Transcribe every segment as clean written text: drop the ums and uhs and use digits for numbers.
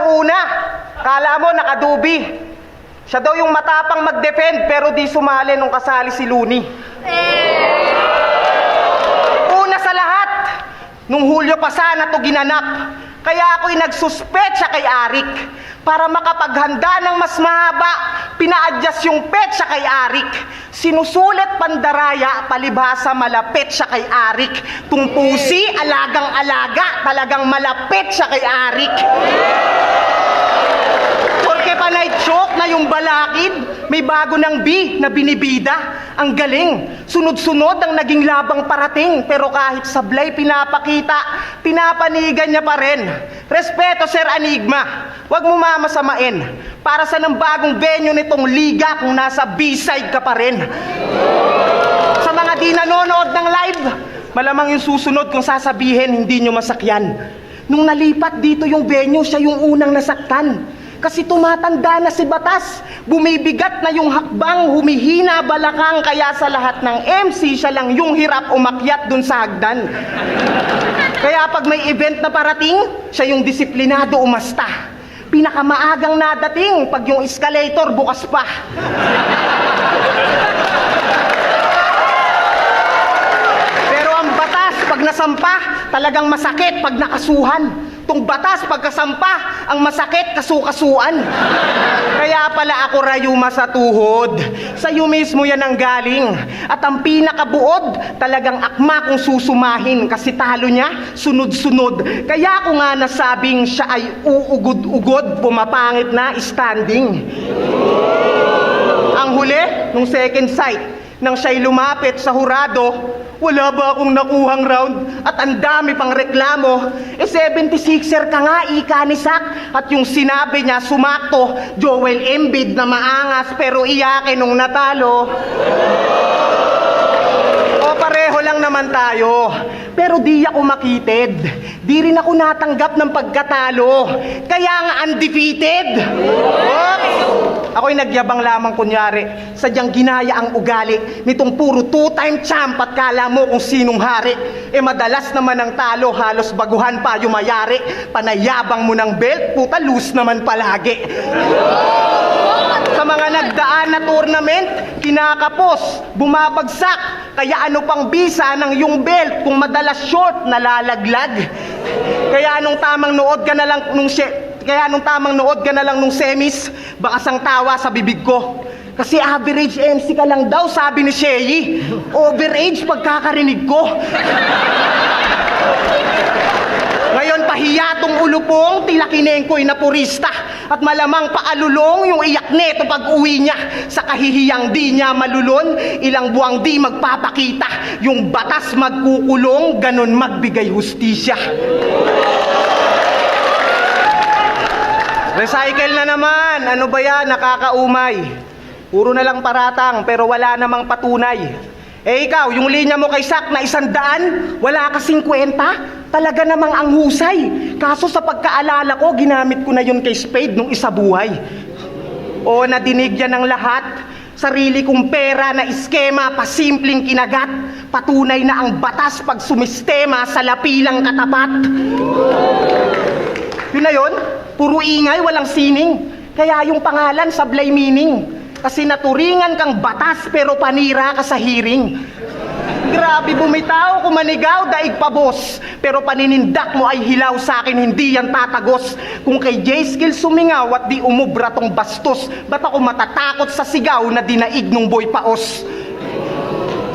una. Kala mo, nakadubi. Siya daw yung matapang mag-defend, pero di sumali nung kasali si Looney. Una sa lahat, nung Hulyo pa sana to ginanap. Kaya ako'y nagsuspecha kay Arik. Para makapaghanda ng mas mahaba, pina-adjust yung petsa kay Arik. Sinusulit pandaraya, palibhasa malapit siya kay Arik. Tumpusi, alagang-alaga, talagang malapit siya kay Arik. Porque panay choke na yung balakid, may bago ng B na binibida. Ang galing, sunod-sunod ang naging labang parating, pero kahit sablay pinapakita, pinapanigan niya pa rin. Respeto, Sir Enigma, huwag mo mamasamain. Para sa nang bagong venue nitong liga kung nasa B-side ka pa rin. Sa mga di nanonood ng live, malamang yung susunod kung sasabihin hindi nyo masakyan. Nung nalipat dito yung venue, siya yung unang nasaktan. Kasi tumatanda na si Batas, bumibigat na yung hakbang, humihina balakang, kaya sa lahat ng MC, siya lang yung hirap umakyat dun sa hagdan. Kaya pag may event na parating, siya yung disiplinado umasta. Pinakamaagang nadating pag yung escalator bukas pa. Pero ang Batas pag nasampa, talagang masakit pag nakasuhan. Tung Batas pagkasampa, ang masakit kasukasuan. Kaya pala ako rayuma sa tuhod. Sa'yo mismo yan ang galing. At ang pinakabuod, talagang akma kung susumahin. Kasi talo niya, sunod-sunod. Kaya ako nga nasabing siya ay uugod-ugod, pumapangit na standing. Ang huli, nung second sight, nang siya'y lumapit sa hurado, wala ba akong nakuhang round at ang dami pang reklamo? 76er ka nga, ika ni Sak. At yung sinabi niya, sumakto, Joel Embiid na maangas pero iyakin nung natalo. O pareho lang naman tayo. Pero di ako makitid. Di rin ako natanggap ng pagkatalo. Kaya nga undefeated. Oops! Ako'y nagyabang lamang kunyari. Sadyang ginaya ang ugali nitong puro two-time champ at kala mo kung sinong hari. Madalas naman ang talo, halos baguhan pa yung mayari. Panayabang mo ng belt, puta loose naman palagi. Sa mga nagdaan na tournament, kinakapos, bumabagsak. Kaya ano pang bisa ng yung belt kung madalas short, nalalaglag. Kaya nung tamang nood ka na lang nung semis, baka sang tawa sa bibig ko. Kasi average MC ka lang daw, sabi ni Sheyi. Overage pagkakarinig ko. Ngayon pahiyatong ulupong, tila kinengko'y na purista. At malamang paalulong yung iyak neto pag uwi niya. Sa kahihiyang di niya malulon, ilang buwang di magpapakita. Yung Batas magkukulong, ganun magbigay hustisya. Recycle na naman, ano ba yan, nakakaumay. Puro na lang paratang, pero wala namang patunay. Ikaw, yung linya mo kay Sak na 100, wala ka 50, talaga namang ang husay. Kaso sa pagkaalala ko, ginamit ko na yun kay Spade nung isa buhay. O nadinig yan ng lahat, sarili kong pera na iskema, pasimpleng kinagat. Patunay na ang Batas pag sumistema sa lapilang katapat. Yun na yun, puro ingay, walang sining. Kaya yung pangalan sablay meaning. Kasi naturingan kang Batas pero panira ka sa hearing. Grabe bumitaw, kumanigaw, daig pa boss. Pero paninindak mo ay hilaw sa akin, hindi yan tatagos. Kung kay J-Skill sumingaw at di umubra tong bastos, ba't ako matatakot sa sigaw na dinaig nung boy paos?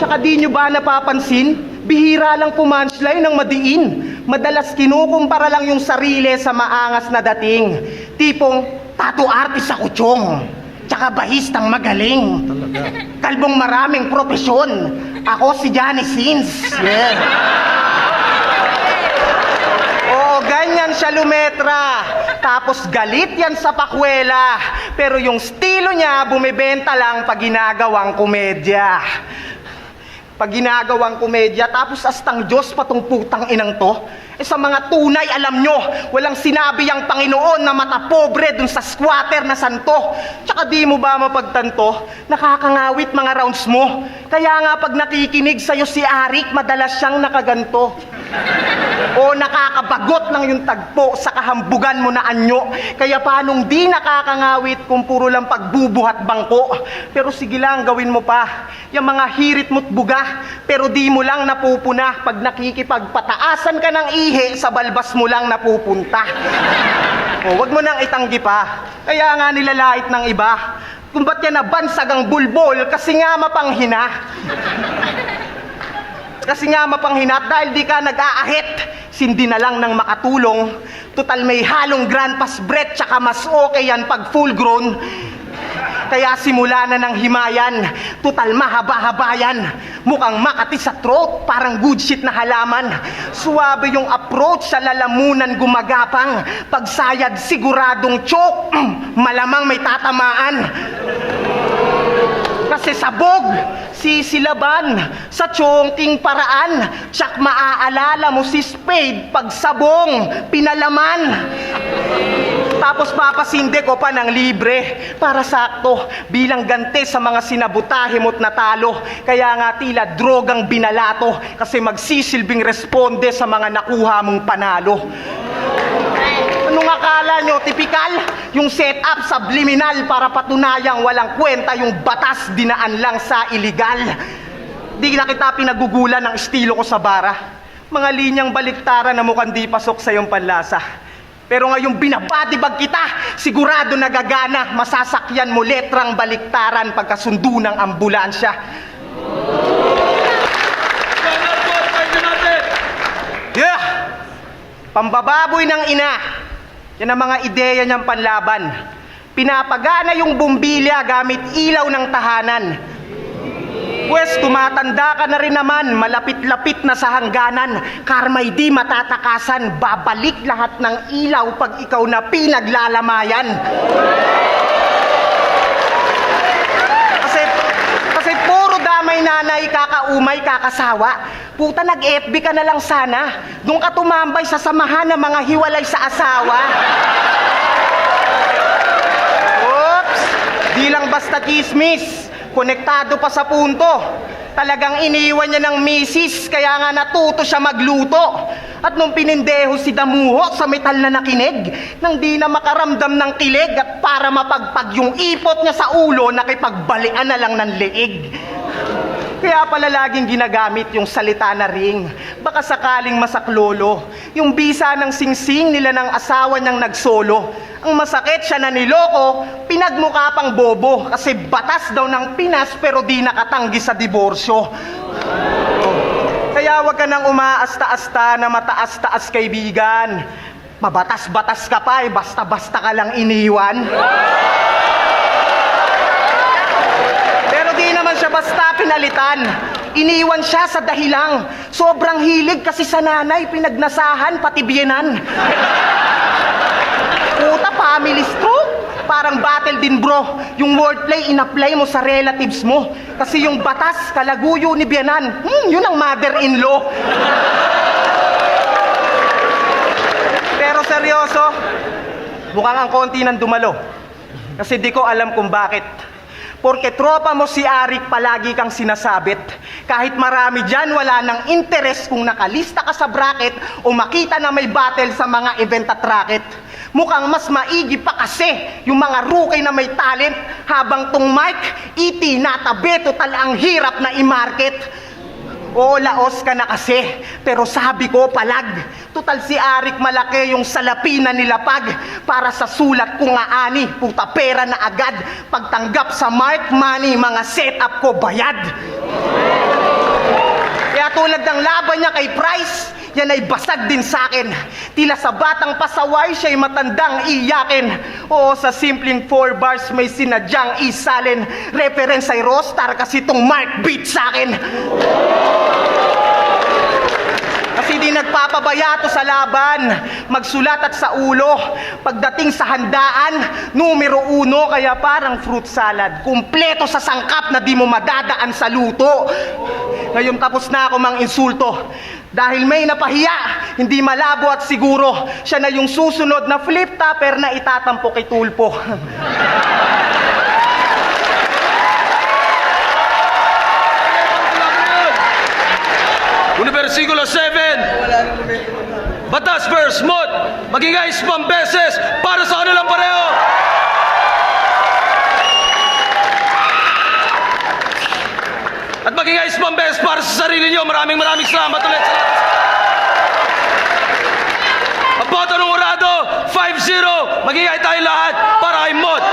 Tsaka di nyo ba napapansin? Bihira lang pumunchline ng madiin. Madalas kinukumpara lang yung sarili sa maangas na dating. Tipong, tattoo artist sa kutsong. Tsaka bahistang magaling. Kalbong maraming propesyon. Ako si Johnny Sins. Yeah. Oo, ganyan siya lumetra. Tapos galit yan sa pakwela. Pero yung estilo niya, bumibenta lang pag ginagawang komedya. Pag ginagawang komedya, tapos astang Diyos pa tong putang inang to. Sa mga tunay, alam nyo, walang sinabi ang Panginoon na matapobre dun sa squatter na santo. Tsaka di mo ba mapagtanto, nakakangawit mga rounds mo. Kaya nga pag nakikinig sa'yo si Arik, madalas siyang nakaganto. O nakakabagot ng yung tagpo sa kahambugan mo na anyo. Kaya paanong di nakakangawit kung puro lang pagbubuhat bangko. Pero sige lang, gawin mo pa. Yung mga hirit mo't buga, pero di mo lang napupuna. Pag nakikipagpataasan ka ng ihi, sa balbas mo lang napupunta. O, wag mo nang itanggi pa. Kaya nga nilalait ng iba. Kung ba't yan nabansag ang bulbol, kasi nga mapanghina. Kasi nga mapanghinat dahil di ka nag-aahit. Sindi na lang ng makatulong. Total may halong grand pas breath, tsaka mas okay yan pag full grown. Kaya simula na ng himayan. Total mahaba-haba yan. Mukhang makati sa throat, parang good shit na halaman. Suwabe yung approach, sa lalamunan gumagapang. Pagsayad siguradong choke, malamang may tatamaan. Kasi sabog, sisilaban, sa chongking paraan, tsak maaalala mo si Spade pag sabong pinalaman. Tapos papasinde ko pa ng libre para sakto bilang ganti sa mga sinabutahe mo't natalo. Kaya nga tila drogang binalato kasi magsisilbing responde sa mga nakuha mong panalo. Anong akala nyo? Tipikal? Yung setup subliminal para patunayang walang kwenta yung batas dinaan lang sa iligal. Di na kita pinagugulan ng estilo ko sa bara. Mga linyang baliktaran na mukhang di pasok sa iyong panlasa. Pero ngayong binabadibag kita, sigurado nagagana, masasakyan mo letrang baliktaran pagkasundo ng ambulansya. Yeah! Pambababoy ng ina. Yan ang mga ideya niyang panlaban. Pinapagana yung bumbilya gamit ilaw ng tahanan. Pwes, tumatanda ka na rin naman, malapit-lapit na sa hangganan. Karma'y di matatakasan, babalik lahat ng ilaw pag ikaw na pinaglalamayan. Kasi puro damay nanay, kakaumay, kakasawa. Puta, nag-FB ka na lang sana. Doon ka tumambay sa samahan ng mga hiwalay sa asawa. Oops! Di lang basta chismis. Konektado pa sa punto. Talagang iniwan niya ng misis, kaya nga natuto siya magluto. At nung pinindeho si Damuho sa metal na nakinig, nang di na makaramdam ng kilig at para mapagpag yung ipot niya sa ulo, nakipagbalian na lang ng leeg. Kaya pala laging ginagamit yung salita na ring. Baka sakaling masaklolo. Yung bisa ng singsing nila ng asawa niyang nagsolo. Ang masakit siya na niloko, pinagmukha pang bobo. Kasi batas daw ng Pinas pero di nakatanggi sa diborsyo. Kaya wag ka nang umaasta-asta na mataas-taas kaibigan. Mabatas-batas ka pa basta-basta ka lang iniwan. Di naman siya basta pinalitan. Iniwan siya sa dahilang sobrang hilig kasi sa nanay, pinagnasahan pati biyenan. Puta, family stroke. Parang battle din bro. Yung wordplay in-apply mo sa relatives mo. Kasi yung batas, kalaguyo ni biyenan. Yun ang mother-in-law. Pero seryoso, mukhang ang konti nang dumalo. Kasi di ko alam kung bakit. Porke tropa mo si Arik, palagi kang sinasabit. Kahit marami dyan, wala nang interes kung nakalista ka sa bracket o makita na may battle sa mga event at racket. Mukhang mas maigi pa kasi yung mga rookie na may talent, habang tong mic, itinatabi, total ang hirap na i-market. Oo, laos ka na kasi, pero sabi ko palag. Total si Arik malaki yung salapi na nilapag. Para sa sulat ko nga ani, puta pera na agad. Pagtanggap sa mark money, mga setup ko bayad. Kaya tulad ng laban niya kay Price, yan ay basag din sa akin. Tila sa batang pasaway, siya'y matandang iyakin. Oo, sa simpleng 4 bars may sinadyang isalin. Reference ay Rostar kasi tong Mark beat sa akin. Kasi di nagpapabayato sa laban, magsulat at sa ulo. Pagdating sa handaan, numero 1, kaya parang fruit salad. Kumpleto sa sangkap na di mo madadaan sa luto. Ngayon tapos na ako mang insulto. Dahil may napahiya, hindi malabo at siguro, siya na yung susunod na flip-topper na itatampo kay Tulpo. Versikulo 7. Jaspers, Mot, maging ayos pang beses para sa kanilang pareho. At maging ayos pang beses para sa sarili nyo. Maraming salamat ulit sa lahat. Ang boto ng Urado, 5-0. Maging ay tayo lahat para kay Mot.